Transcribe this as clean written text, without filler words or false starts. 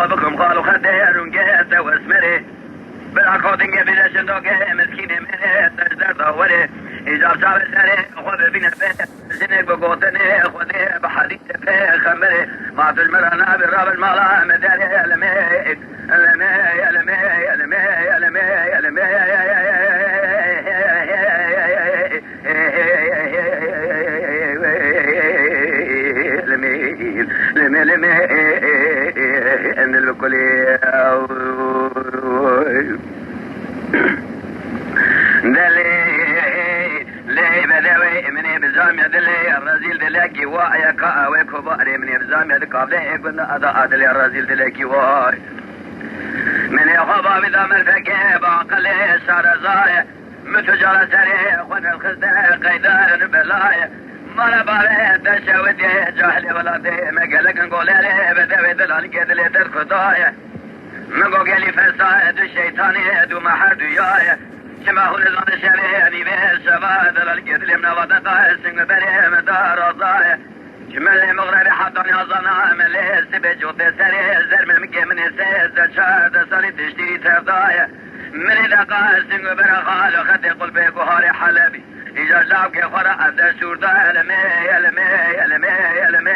بكم قالوا خدير جيت واسمري بالعقود قبل صندوق مسكين من تجدر ضوري إجاب صعب سري خذ بنا فيه زنك بقوتني خذي بحديث فيه خمري ما تجمرنا بالراب المالا مداري ألمي ألمي ألمي ألمي ألمي ألمي لمي ان الكلي دلي لي بدوي مني بزام يدلي الرزيل دلكي وايا كاوي كباري مني بزام يدك قبلي كنا اضاء دلي الرزيل دلكي واي مني خبا بذام الفكي باقلي صار زاي متجارة سري خن الخزدة قيدان بلاي مالا بابي تشاودي جاهلي ولادي مقالك نقول لي بدوي دلال قدلي تركضاي مقو قالي فساد الشيطاني دو محر دياي شما هو نظام الشبيني بالشبا دلال قدلي من وضقاي سنگ بري مدار وضاي شمالي مغربي حطاني أظنا ملي سبي جوطي سري زر من مكي من سيز شاد سالي تشتري تفضاي من دقاء سنگ برخال خدي قلبي كهاري حلبي إجا جابك خرا أدى شوردا ألمي ألمي ألمي ألمي